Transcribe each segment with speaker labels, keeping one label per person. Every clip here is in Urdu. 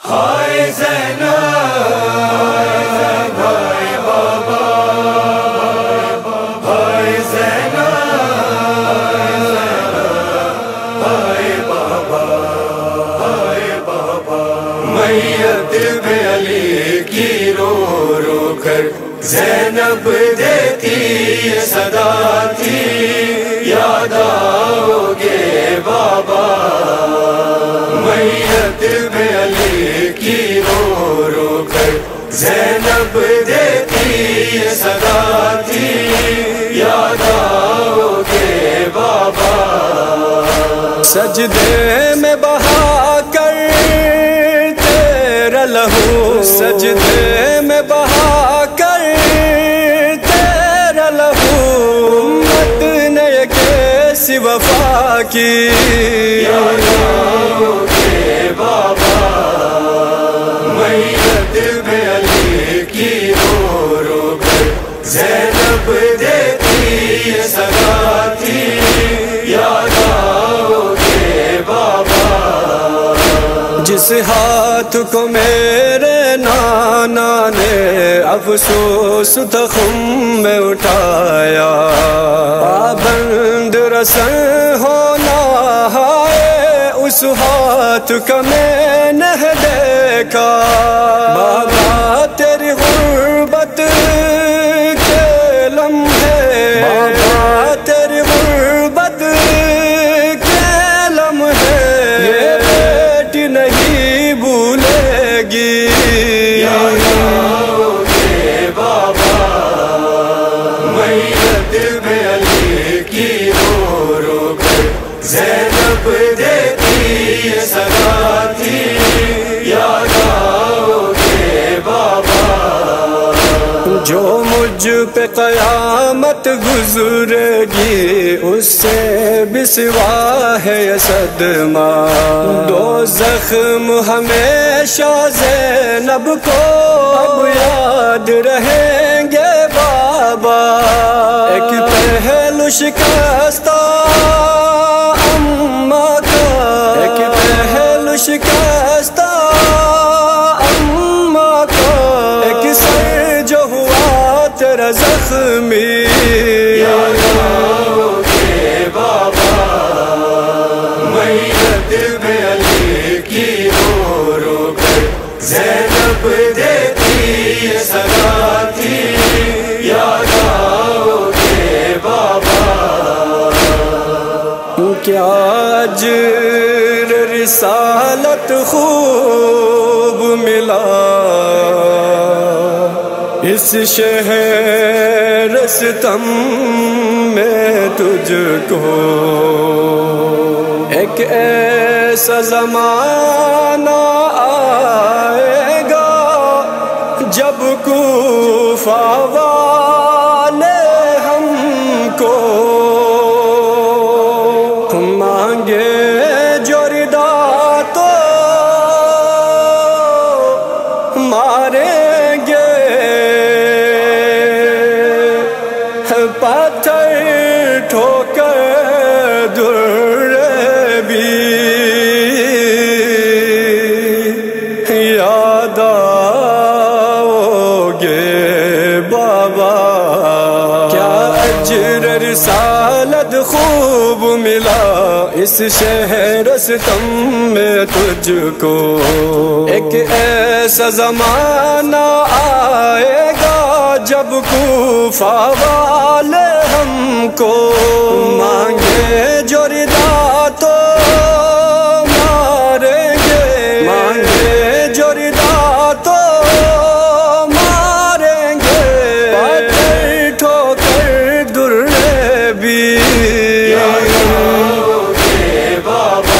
Speaker 1: ہائے زینب ہائے بابا ہائے زینب ہائے بابا ہائے بابا میت میں علی کی رو رو کر زینب دیتی صدا تھی یاد آؤ گے بابا میت میں علی کی رو رو کر زینب دیتی صدا تھی یاد آؤ گے بابا
Speaker 2: سجدے میں بہا کر تیرا لہو سجدے میں بہا کر تیرا لہو امت نے کیسی وفا کی
Speaker 1: یاد آؤ گے بابا میت میں علی کی رو رو کر زینب دیتی صدا تھی یاد آؤ گے بابا
Speaker 2: جس ہاتھ کو میرے نانا نے افسوس تخم میں اٹھایا پابند رسن ہونا ہے اس ہاتھ کا میں نے دیکھا بابا تیری غربت کے لمحے بابا تیری غربت کے لمحے یہ بیٹی نہیں بھولے گی
Speaker 1: یاد آؤ گے بابا میت میں علی کی رو رو کر زینب دیتی صدا تھی یاد آؤ گے بابا
Speaker 2: جو مجھ پہ قیامت گزرے گی اس سے بھی سوا ہے یہ صدمہ دو زخم ہمیشہ زینب کو اب یاد رہیں گے بابا ایک پہلو شکستہ اماں کا ایک پہلو شکستہ اماں کا ایک سر جو ہوا تیرا زخمی
Speaker 1: یاد آؤ گے بابا میت میں علی کی رو رو کر زینب دیتی صدا تھی یاد آؤ گے بابا
Speaker 2: کیا اجر رسالت خوب ملا اس شہر ستم میں تجھ کو ایک ایسا زمانہ آئے گا جب کوفہ والے ہم کو مانگے جو ردا تو ماریں گے پتھر ٹھوکر در بھی یاد آؤ گے بابا کیا اجر رسالت خوب ملا اس شہر ستم میں تجھ کو ایک ایسا زمانہ آئے گا جب کوفہ والے ہم کو مانگے جو ردا تو ماریں گے مانگے جو ردا تو ماریں گے پتھر ٹھوکر در بھی
Speaker 1: یاد آؤ گے بابا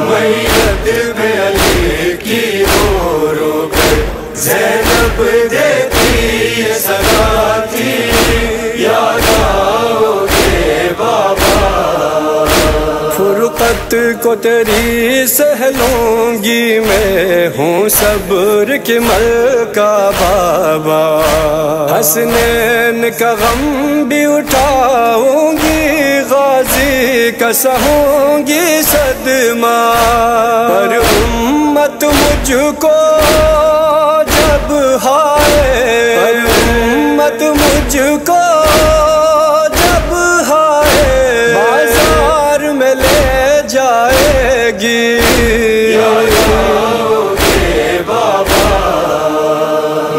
Speaker 1: میت میں علی کی رو رو کر زینب دیتی صدا تھی یاد آؤ گے بابا
Speaker 2: فرقت کو تیری سہ لوں گی میں ہوں صبر کی ملکہ بابا حسنین کا غم بھی اٹھاؤں گی غازی کا سہوں گی صدمہ، پر امت مجھ کو جب ہائے، پر امت مجھ کو جب ہائے بازار میں لے جائے گی۔
Speaker 1: بابا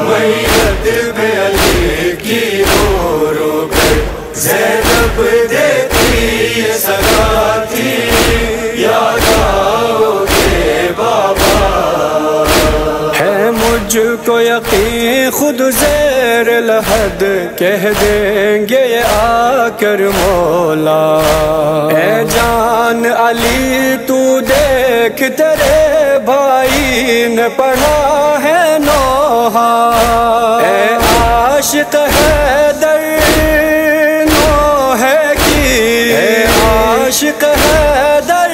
Speaker 1: میت میں علی کی رو رو کر زینب دیتی یہ سزا تھی، یاد آؤ گے بابا۔
Speaker 2: ہے مجھ کو یقین خود زیر لحد کہہ دیں گے آ کر مولا، اے جان علی تو دیکھ تیرے بھائی نے پڑھا ہے نوحہ، اے عاشق حیدر نوحہ کی، اے عاشق حیدر